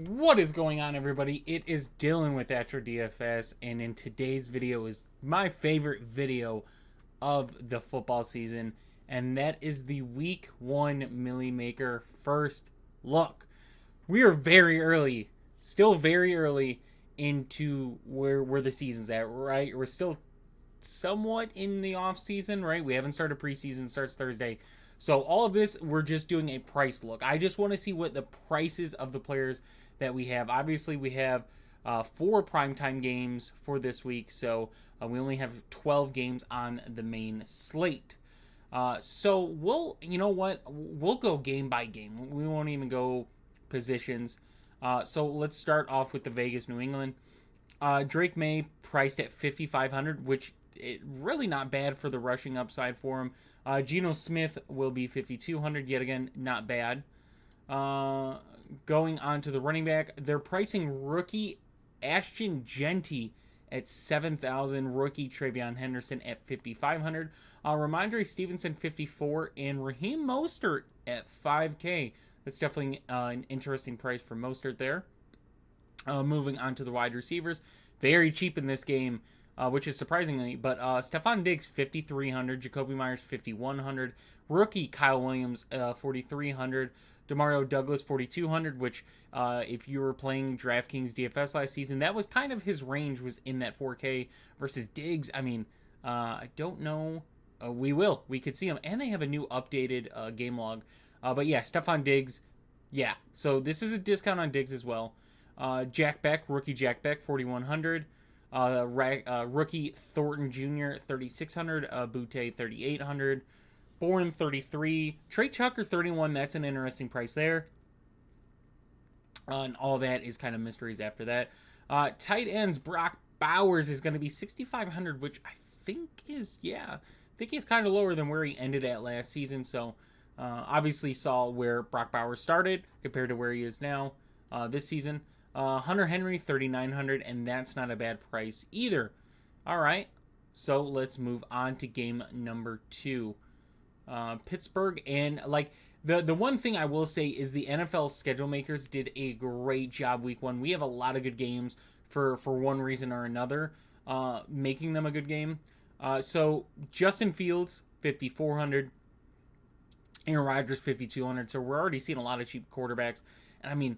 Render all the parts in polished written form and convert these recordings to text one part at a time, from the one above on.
What is going on, everybody? It is Dylan with Astrodfs, and in today's video is my favorite video of the football season, and that is the Week 1 Millie Maker first look. We are very early, still very early into where the season's at, right? We're still somewhat in the off season, right? We haven't started preseason, starts Thursday. So all of this, we're just doing a price look. I just want to see what the prices of the players that we have. Obviously, we have 4 primetime games for this week, so we only have 12 games on the main slate. So you know what? We'll go game by game. We won't even go positions. So let's start off with the Vegas New England. Drake May priced at 5,500, which it really not bad for the rushing upside for him. Geno Smith will be 5,200, yet again, not bad. Going on to the running back, they're pricing rookie Ashton Genty at 7,000, rookie Travion Henderson at 5,500, Ramondre Stevenson 54, and Raheem Mostert at 5K. That's definitely an interesting price for Mostert there. Moving on to the wide receivers, very cheap in this game, which is surprisingly, but Stephon Diggs 5,300, Jacoby Myers 5,100, rookie Kyle Williams 4,300, Demario Douglas 4,200, which if you were playing DraftKings DFS last season, that was kind of his range, was in that 4K versus Diggs. I mean, I don't know. We could see him, and they have a new updated game log. But yeah, Stephon Diggs, yeah. So this is a discount on Diggs as well. Jack Beck, rookie Jack Beck, 4,100. Rookie Thornton Jr., 3,600. Butte, 3,800. Bourne, 33. Trey Tucker, 31. That's an interesting price there. And all that is kind of mysteries after that. Tight ends, Brock Bowers is going to be 6,500, which I think is kind of lower than where he ended at last season. So obviously saw where Brock Bowers started compared to where he is now this season. Hunter Henry, 3,900, and that's not a bad price either. All right, so let's move on to game number 2. Pittsburgh, and like the one thing I will say is the NFL schedule makers did a great job week 1. We have a lot of good games for one reason or another, making them a good game. So Justin Fields, 5,400. Aaron Rodgers, 5,200. So we're already seeing a lot of cheap quarterbacks. And I mean,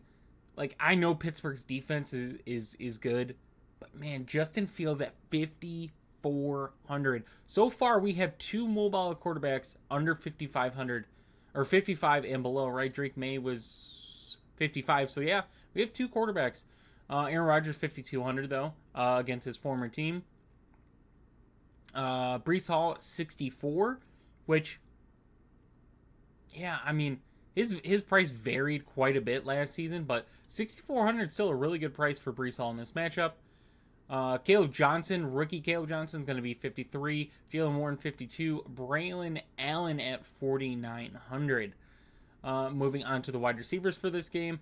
like, I know Pittsburgh's defense is good, but man, Justin Fields at 5,400. So far, we have 2 mobile quarterbacks under 5,500, or 55 and below, right? Drake May was 55. So yeah, we have 2 quarterbacks. Aaron Rodgers, 5,200 though, against his former team. Breece Hall, 64, which, yeah, I mean, his price varied quite a bit last season, but 6,400 is still a really good price for Breece Hall in this matchup. Caleb Johnson, rookie Caleb Johnson is going to be 53. Jalen Warren, 52. Braylon Allen at 4,900. Moving on to the wide receivers for this game.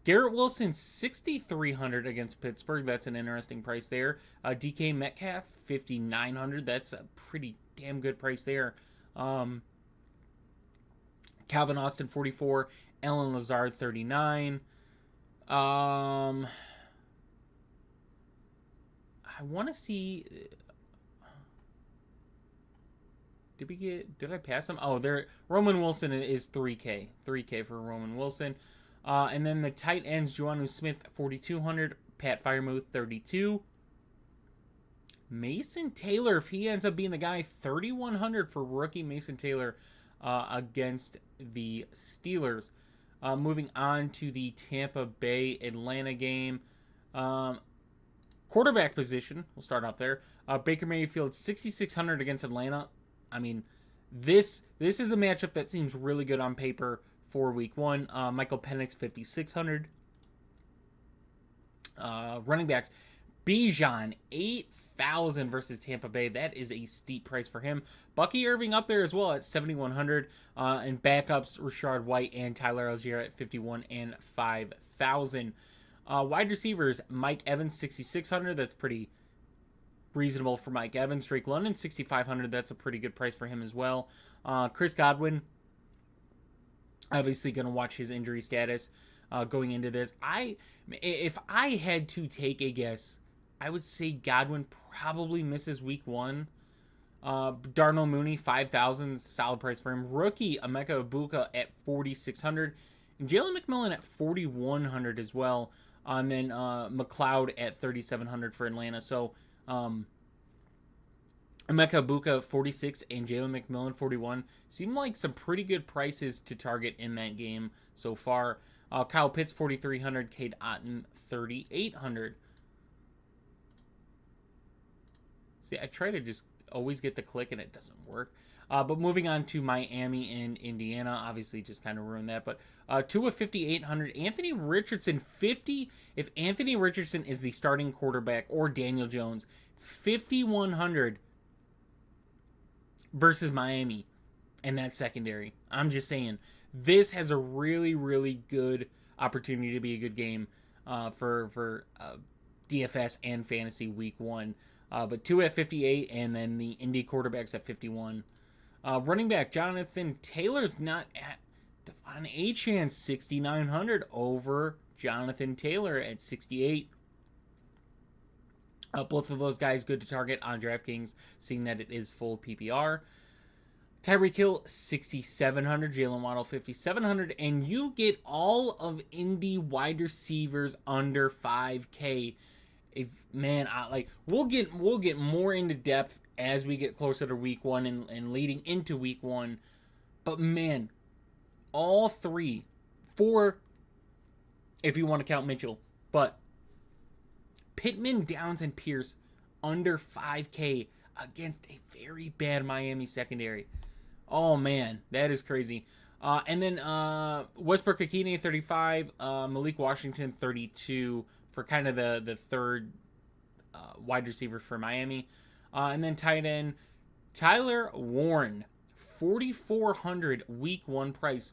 Garrett Wilson, 6,300 against Pittsburgh. That's an interesting price there. DK Metcalf, 5,900. That's a pretty damn good price there. Calvin Austin, 44. Allen Lazard, 39. I want to see. Did I pass him? Oh, there. Roman Wilson is 3K. 3K for Roman Wilson. And then the tight ends, Juanu Smith, 4,200. Pat Freiermuth, 32. Mason Taylor, if he ends up being the guy, 3,100 for rookie Mason Taylor against the Steelers. Moving on to the Tampa Bay Atlanta game. Quarterback position, we'll start off there. Baker Mayfield, 6,600 against Atlanta. I mean, this is a matchup that seems really good on paper for week 1. Michael Penix, 5,600. Running backs, Bijan, 8,000 versus Tampa Bay. That is a steep price for him. Bucky Irving up there as well at 7,100. And backups, Rashard White and Tyler Algier at 51 and 5,000. Wide receivers, Mike Evans, 6,600. That's pretty reasonable for Mike Evans. Drake London, 6,500. That's a pretty good price for him as well. Chris Godwin, obviously going to watch his injury status. going into this. If I had to take a guess, I would say Godwin probably misses week 1. Darnell Mooney, 5,000, solid price for him. Rookie Emeka Egbuka at 4,600, and Jalen McMillan at 4,100 as well. And then McLeod at 3,700 for Atlanta. So Emeka Egbuka 46 and Jalen McMillan 41 seem like some pretty good prices to target in that game so far. Kyle Pitts 4,300, Cade Otton 3,800. See, I try to just always get the click and it doesn't work. But moving on to Miami and Indiana, obviously just kind of ruined that. But Tua 5,800, Anthony Richardson 50. If Anthony Richardson is the starting quarterback or Daniel Jones, 5,100 versus Miami and that secondary. I'm just saying, this has a really, really good opportunity to be a good game for DFS and fantasy week 1. But 2 at 58, and then the Indy quarterbacks at 51. Running back Jonathan Taylor's not at Devon Achane, 6,900 over Jonathan Taylor at 68. Both of those guys good to target on DraftKings, seeing that it is full PPR. Tyreek Hill 6,700, Jalen Waddle 5,700, and you get all of Indy wide receivers under 5K. We'll get more into depth as we get closer to week 1 and leading into week 1. But man, all 4 if you want to count Mitchell, but Pittman, Downs, and Pierce under 5K against a very bad Miami secondary. Oh man, that is crazy. And then Westbrook Akine 35, Malik Washington 32 for kind of the third wide receiver for Miami. And then tight end Tyler Warren, 4,400 week 1 price.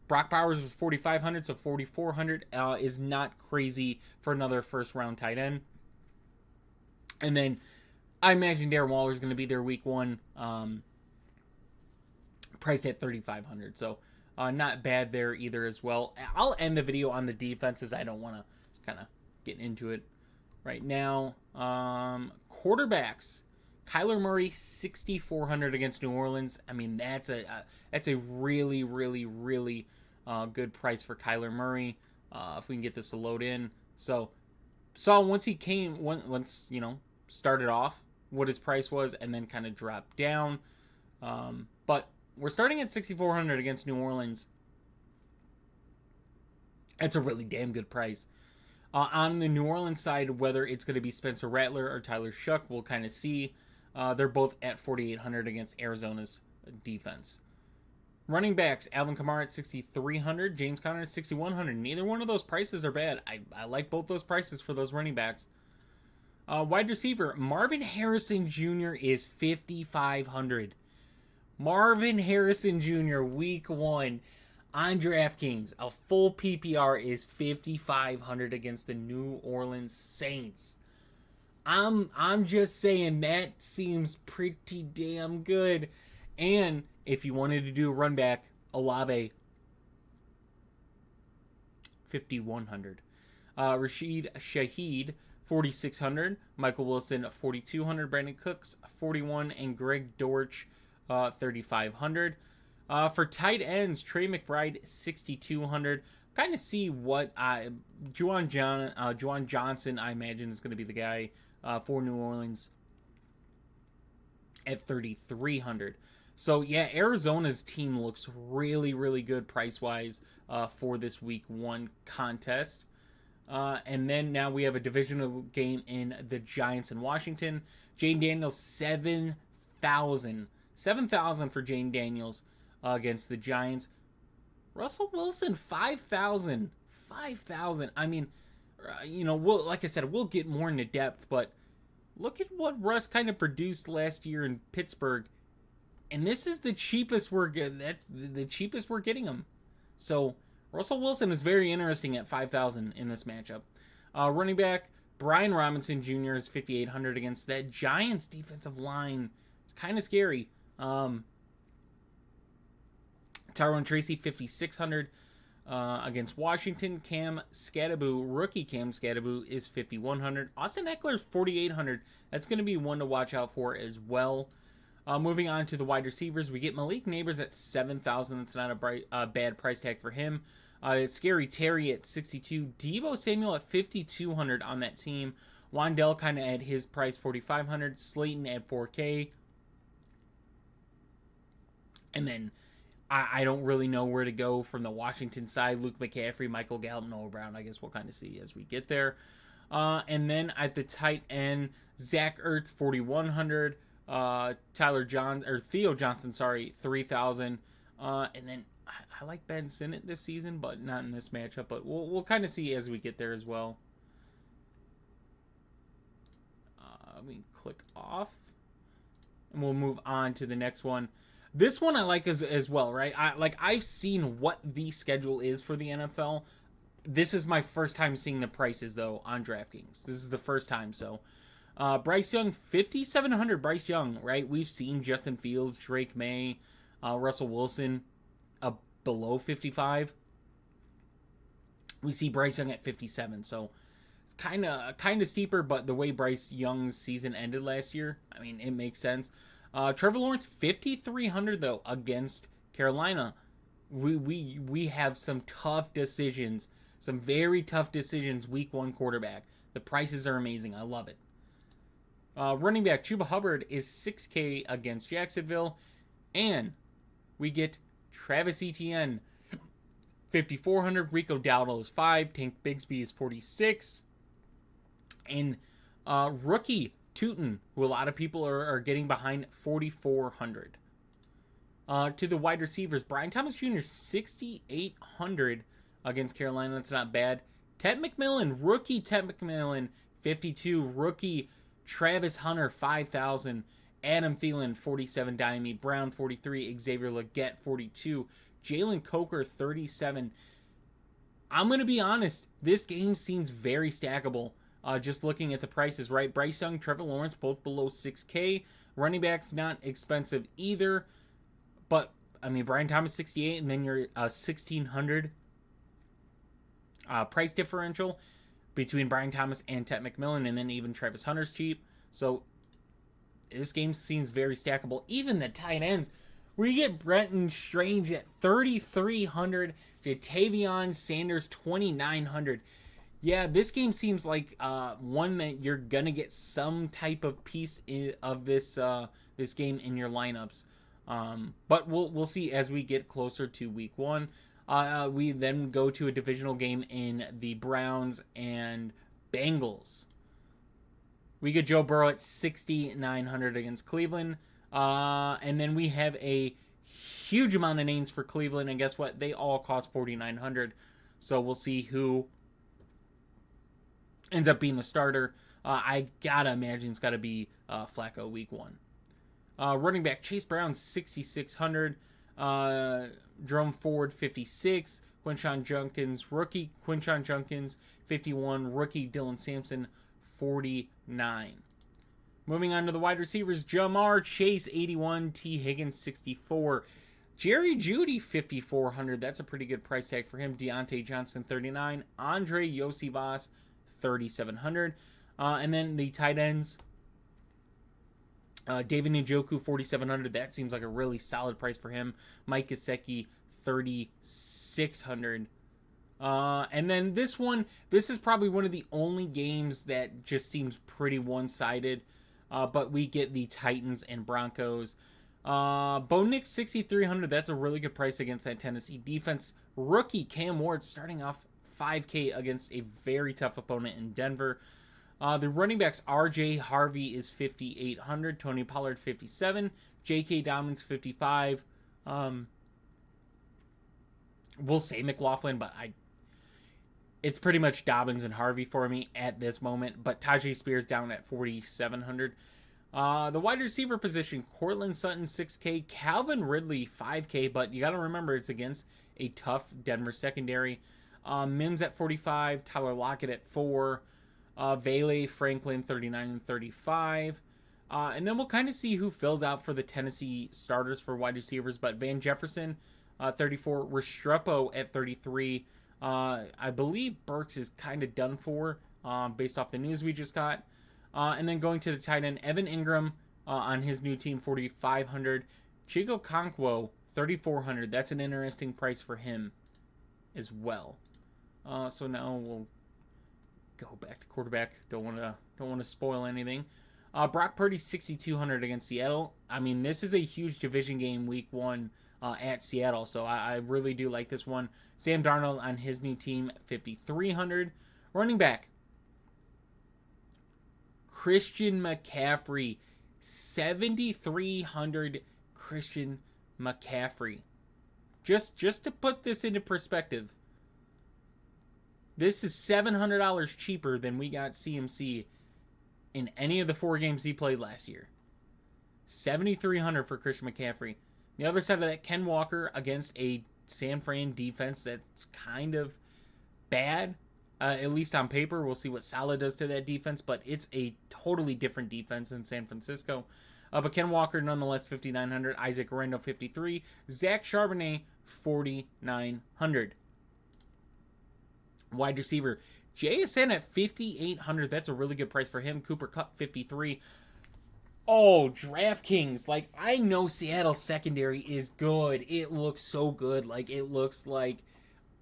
Brock Bowers was 4,500, so 4,400 is not crazy for another first round tight end. And then I imagine Darren Waller is going to be there week 1, priced at 3,500. So not bad there either as well. I'll end the video on the defenses. I don't want to kind of get into it right now. Quarterbacks. Kyler Murray 6,400 against New Orleans. I mean, that's a really, really, really good price for Kyler Murray. If we can get this to load in. So saw once started off what his price was and then kind of dropped down. But we're starting at 6,400 against New Orleans. That's a really damn good price. On the New Orleans side, whether it's going to be Spencer Rattler or Tyler Shuck, we'll kind of see. They're both at 4,800 against Arizona's defense. Running backs, Alvin Kamara at 6,300, James Conner at 6,100. Neither one of those prices are bad. I like both those prices for those running backs. Wide receiver, Marvin Harrison Jr. is 5,500. Marvin Harrison Jr. week 1 on DraftKings, a full PPR is 5,500 against the New Orleans Saints. I'm just saying that seems pretty damn good. And if you wanted to do a run back, Olave 5,100. Rashid Shaheed 4,600. Michael Wilson 4,200. Brandon Cooks 41, and Greg Dortch 3,500. For tight ends, Trey McBride 6,200. Kind of see what Juwan Johnson, I imagine, is going to be the guy for New Orleans at 3,300. So yeah, Arizona's team looks really, really good price wise for this week 1 contest. And then now we have a divisional game in the Giants and Washington. Jane Daniels 7,000 for Jane Daniels against the Giants. Russell Wilson 5,000. I mean, like I said, we'll get more into depth, but look at what Russ kind of produced last year in Pittsburgh, and this is the cheapest we're getting. That's the cheapest we're getting him. So Russell Wilson is very interesting at 5,000 in this matchup. Running back Brian Robinson Jr. is 5,800 against that Giants defensive line. It's kind of scary. Tyrone Tracy 5,600. Against Washington, rookie Cam Scattaboo is 5,100. Austin Eckler's 4,800. That's going to be one to watch out for as well. Moving on to the wide receivers, we get Malik Neighbors at 7,000. That's not a bad price tag for him. Scary Terry at 62. Deebo Samuel at 5,200 on that team. Wandell kind of at his price, 4,500. Slayton at 4K. And then I don't really know where to go from the Washington side. Luke McCaffrey, Michael Gallup, Noah Brown. I guess we'll kind of see as we get there. And then at the tight end, Zach Ertz, 4,100. Theo Johnson, 3,000. And then I like Ben Sinnott this season, but not in this matchup. But we'll kind of see as we get there as well. Let me click off, and we'll move on to the next one. This one I like as well, right? I've seen what the schedule is for the NFL. This is my first time seeing the prices though on DraftKings. This is the first time. So, Bryce Young, 5,700. Bryce Young, right? We've seen Justin Fields, Drake May, Russell Wilson, below 55. We see Bryce Young at 57. So, kind of steeper, but the way Bryce Young's season ended last year, I mean, it makes sense. Trevor Lawrence, 5,300 though against Carolina. We have some tough decisions, some very tough decisions. Week 1 quarterback. The prices are amazing. I love it. Running back Chuba Hubbard is 6K against Jacksonville, and we get Travis Etienne, 5,400. Rico Dowdle is 5. Tank Bigsby is 46. And rookie Tootin, who a lot of people are getting behind, 4,400. To the wide receivers, Brian Thomas Jr., 6,800 against Carolina. That's not bad. Ted McMillan, rookie Ted McMillan, 52. Rookie Travis Hunter, 5,000. Adam Thielen, 47. Diami Brown, 43. Xavier Legette, 42. Jalen Coker, 37. I'm going to be honest, this game seems very stackable. Just looking at the prices, right? Bryce Young, Trevor Lawrence, both below 6K. Running backs, not expensive either. But, I mean, Brian Thomas, 68, and then you're 1,600 price differential between Brian Thomas and Ted McMillan, and then even Travis Hunter's cheap. So, this game seems very stackable. Even the tight ends, we get Brenton Strange at 3,300, Jatavion Sanders, 2,900. Yeah, this game seems like one that you're gonna get some type of piece of this game in your lineups, but we'll see as we get closer to week 1. We then go to a divisional game in the Browns and Bengals. We get Joe Burrow at 6,900 against Cleveland, and then we have a huge amount of names for Cleveland, and guess what? They all cost 4,900. So we'll see who ends up being the starter. I gotta imagine it's gotta be Flacco week 1. Running back Chase Brown, 6,600. Jerome Ford, 56. Quinshon Judkins, rookie Quinshon Judkins, 51. Rookie Dylan Sampson, 49. Moving on to the wide receivers, Jamar Chase, 81. T. Higgins, 64. Jerry Jeudy, 5,400. That's a pretty good price tag for him. Deontay Johnson, 39. Andre Yosivas, 3,700. And then the tight ends, David Njoku, 4,700. That seems like a really solid price for him. Mike Gesicki, 3,600. And then this is probably one of the only games that just seems pretty one-sided. But we get the Titans and Broncos. Bo Nix, 6,300. That's a really good price against that Tennessee defense. Rookie Cam Ward starting off 5K against a very tough opponent in Denver. The running backs, RJ Harvey is 5,800. Tony Pollard, 57. J.K. Dobbins, 55. We'll say McLaughlin, but it's pretty much Dobbins and Harvey for me at this moment. But Tajay Spears down at 4,700. The wide receiver position, Cortland Sutton, 6K. Calvin Ridley, 5K. But you got to remember, it's against a tough Denver secondary. Mims at 45. Tyler Lockett at 4. Vele Franklin, 39 and 35. And then we'll kind of see who fills out for the Tennessee starters for wide receivers. But Van Jefferson, 34. Restrepo at 33. I believe Burks is kind of done for based off the news we just got. And then going to the tight end, Evan Ingram on his new team, 4,500. Chigo Okonkwo, 3,400. That's an interesting price for him as well. So now we'll go back to quarterback. Don't want to spoil anything. Brock Purdy, 6,200 against Seattle. I mean, this is a huge division game week 1 at Seattle, so I really do like this one. Sam Darnold on his new team, 5,300. Running back, Christian McCaffrey, 7,300. Christian McCaffrey. Just to put this into perspective, this is $700 cheaper than we got CMC in any of the 4 games he played last year. 7,300 for Christian McCaffrey. The other side of that, Ken Walker against a San Fran defense that's kind of bad, at least on paper. We'll see what Saleh does to that defense, but it's a totally different defense than San Francisco. But Ken Walker, nonetheless, 5,900. Isaac Orlando, 53. Zach Charbonnet, 4,900. Wide receiver, JSN at 5,800. That's a really good price for him. Cooper Kupp, 53. Oh, DraftKings. Like, I know Seattle's secondary is good. It looks so good. Like, it looks like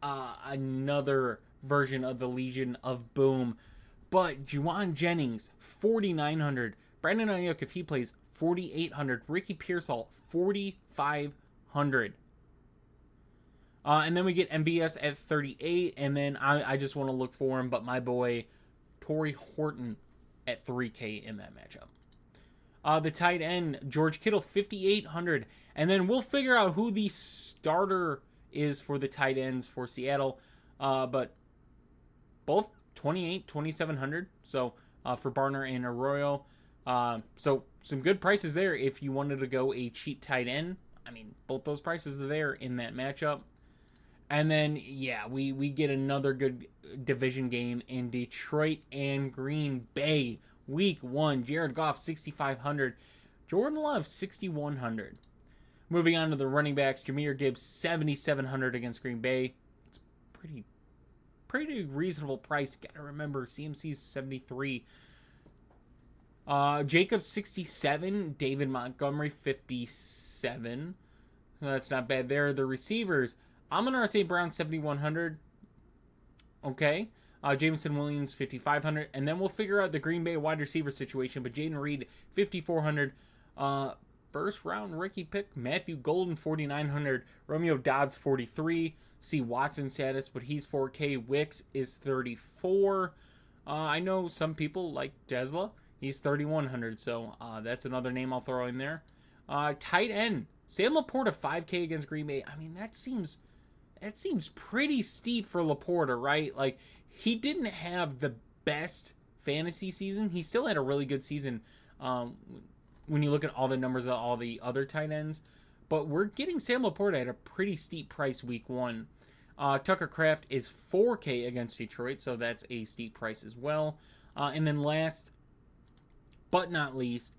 another version of the Legion of Boom. But Juwan Jennings, 4,900. Brandon Ayuk, if he plays, 4,800. Ricky Pearsall, 4,500. And then we get MVS at 38. And then I just want to look for him. But my boy, Torrey Horton at 3K in that matchup. The tight end, George Kittle, 5,800. And then we'll figure out who the starter is for the tight ends for Seattle. But both 2,700. So for Barner and Arroyo. So some good prices there if you wanted to go a cheap tight end. I mean, both those prices are there in that matchup. And then, yeah, we get another good division game in Detroit and Green Bay. Week 1, Jared Goff, 6,500. Jordan Love, 6,100. Moving on to the running backs, Jahmyr Gibbs, 7,700 against Green Bay. It's pretty reasonable price. Got to remember, CMC's 73. Jacobs, 67. David Montgomery, 57. So that's not bad there. The receivers, Amon-Ra St. Brown, 7,100. Okay. Jameson Williams, 5,500. And then we'll figure out the Green Bay wide receiver situation. But Jaden Reed, 5,400. First round rookie pick, Matthew Golden, 4,900. Romeo Dobbs, 43. See Watson status, but he's 4K. Wicks is 34. I know some people like Tesla. He's 3,100. So that's another name I'll throw in there. Tight end, Sam Laporta, 5K against Green Bay. I mean, that seems pretty steep for Laporta, right? Like, he didn't have the best fantasy season. He still had a really good season when you look at all the numbers of all the other tight ends. But we're getting Sam Laporta at a pretty steep price week 1. Tucker Kraft is 4K against Detroit, so that's a steep price as well. And then last but not least,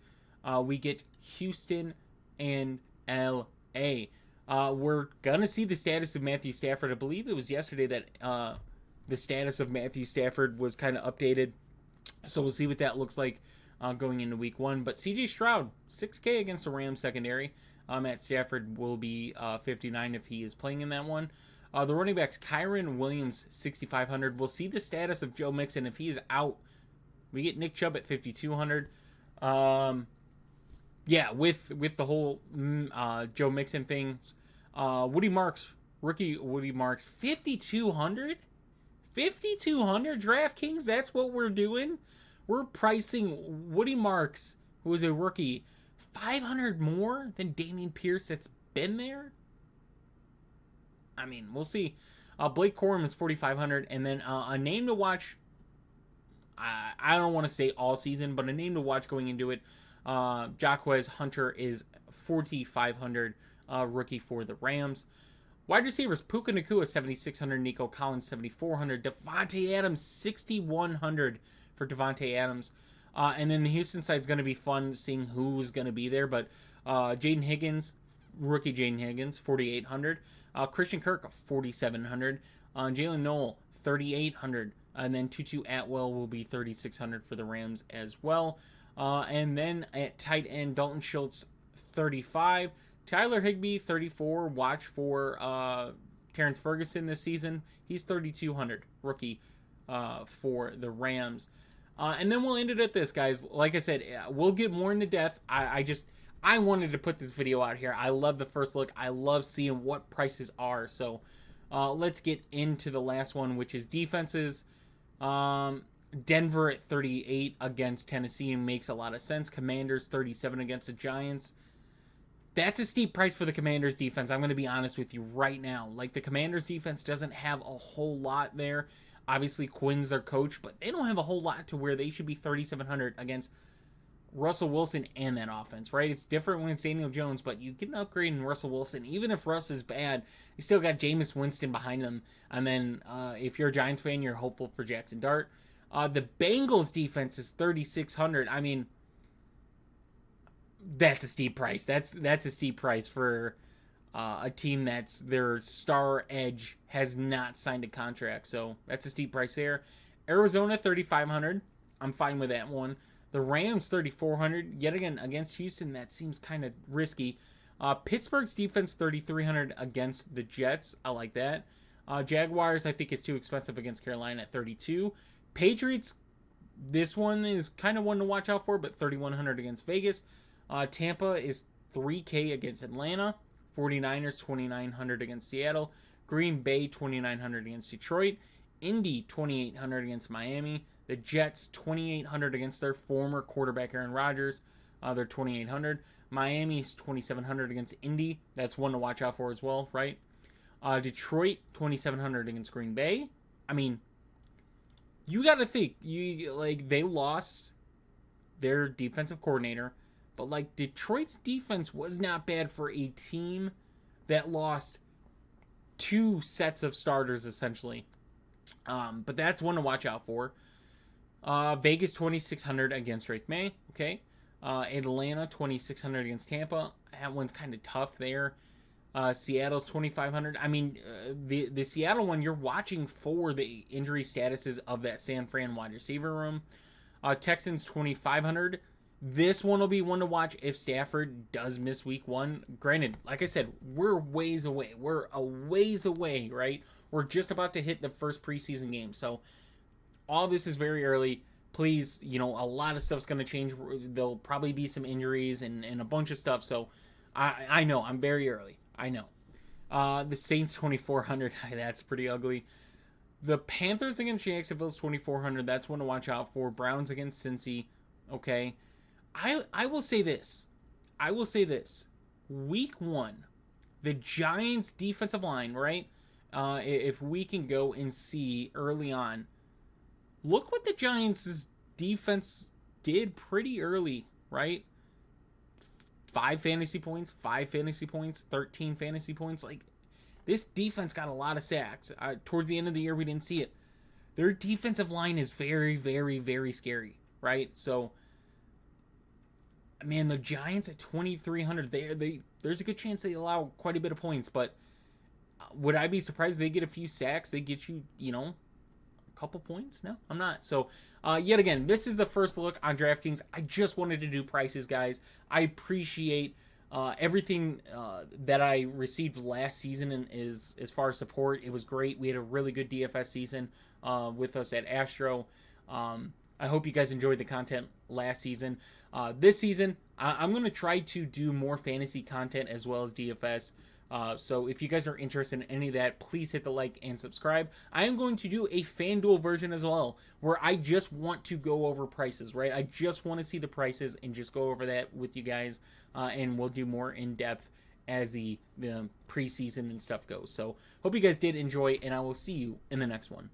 we get Houston and LA. We're going to see the status of Matthew Stafford. I believe it was yesterday that the status of Matthew Stafford was kind of updated. So we'll see what that looks like going into week 1. But CJ Stroud, 6K against the Rams secondary. Matt Stafford will be 59 if he is playing in that one. The running backs, Kyron Williams, 6,500. We'll see the status of Joe Mixon. If he is out, we get Nick Chubb at 5,200. Yeah, with the whole Joe Mixon thing. Woody Marks, rookie Woody Marks, 5,200? 5,200 DraftKings? That's what we're doing? We're pricing Woody Marks, who is a rookie, 500 more than Dameon Pierce that's been there? I mean, we'll see. Blake Corum is 4,500. And then a name to watch, I don't want to say all season, but a name to watch going into it, Jacquez Hunter is 4,500, rookie for the Rams. Wide receivers, Puka Nacua, 7,600. Nico Collins, 7,400. Devontae Adams, 6,100 for Devontae Adams. And then the Houston side is going to be fun seeing who's going to be there. But Jaden Higgins, rookie Jaden Higgins, 4,800. Christian Kirk, 4,700. Jalen Noel, 3,800. And then Tutu Atwell will be 3,600 for the Rams as well. And then at tight end, Dalton Schultz, 35. Tyler Higbee, 34. Watch for Terrence Ferguson this season. He's 3,200, rookie for the Rams. And then we'll end it at this, guys. Like I said, we'll get more into depth. I wanted to put this video out here. I love the first look. I love seeing what prices are. So let's get into the last one, which is defenses. Denver at 38 against Tennessee makes a lot of sense. Commanders 37 against the Giants. That's a steep price for the Commanders defense. I'm going to be honest with you right now. Like, the Commanders defense doesn't have a whole lot there. Obviously, Quinn's their coach, but they don't have a whole lot to where they should be 3,700 against Russell Wilson and that offense, right? It's different when it's Daniel Jones, but you get an upgrade in Russell Wilson. Even if Russ is bad, you still got Jameis Winston behind him. And then if you're a Giants fan, you're hopeful for Jackson Dart. The Bengals defense is 3,600. I mean, that's a steep price. That's a steep price for a team that's their star edge has not signed a contract. So that's a steep price there. Arizona, 3,500. I'm fine with that one. The Rams, 3,400. Yet again, against Houston, that seems kind of risky. Pittsburgh's defense, 3,300 against the Jets. I like that. Jaguars, I think, is too expensive against Carolina at 32. Patriots, this one is kind of one to watch out for, but 3,100 against Vegas. Tampa is 3K against Atlanta. 49ers, 2,900 against Seattle. Green Bay, 2,900 against Detroit. Indy, 2,800 against Miami. The Jets, 2,800 against their former quarterback, Aaron Rodgers. They're 2,800. Miami's 2,700 against Indy. That's one to watch out for as well, right? Detroit, 2,700 against Green Bay. I mean, you got to think, they lost their defensive coordinator, but like Detroit's defense was not bad for a team that lost 2 sets of starters essentially. But that's one to watch out for. Vegas 2,600 against Drake May. Okay. Atlanta 2,600 against Tampa. That one's kind of tough there. Seattle's 2,500. I mean, the Seattle one, you're watching for the injury statuses of that San Fran wide receiver room. Texans 2,500. This one will be one to watch if Stafford does miss week 1. Granted, like I said, we're ways away. We're a ways away, right? We're just about to hit the first preseason game. So all this is very early. Please, a lot of stuff's going to change. There'll probably be some injuries and a bunch of stuff. So I know I'm very early. I know. The Saints 2,400. That's pretty ugly. The Panthers against Jacksonville's 2,400. That's one to watch out for. Browns against Cincy. Okay. I will say this. Week 1, the Giants defensive line, right? If we can go and see early on, look what the Giants' defense did pretty early, right? 5 fantasy points, 13 fantasy points. Like, this defense got a lot of sacks. Towards the end of the year, we didn't see it. Their defensive line is very, very, very scary, right? So, man, the Giants at 2,300, there's a good chance they allow quite a bit of points, but would I be surprised if they get a few sacks? They get you, a couple points? No, I'm not. So, yet again, this is the first look on DraftKings. I just wanted to do prices, guys. I appreciate everything that I received last season and as far as support. It was great. We had a really good DFS season with us at Astro. I hope you guys enjoyed the content last season. This season, I'm going to try to do more fantasy content as well as DFS. So if you guys are interested in any of that, please hit the like and subscribe. I am going to do a FanDuel version as well, where I just want to go over prices, right? I just want to see the prices and just go over that with you guys. And we'll do more in depth as the preseason and stuff goes. So hope you guys did enjoy, and I will see you in the next one.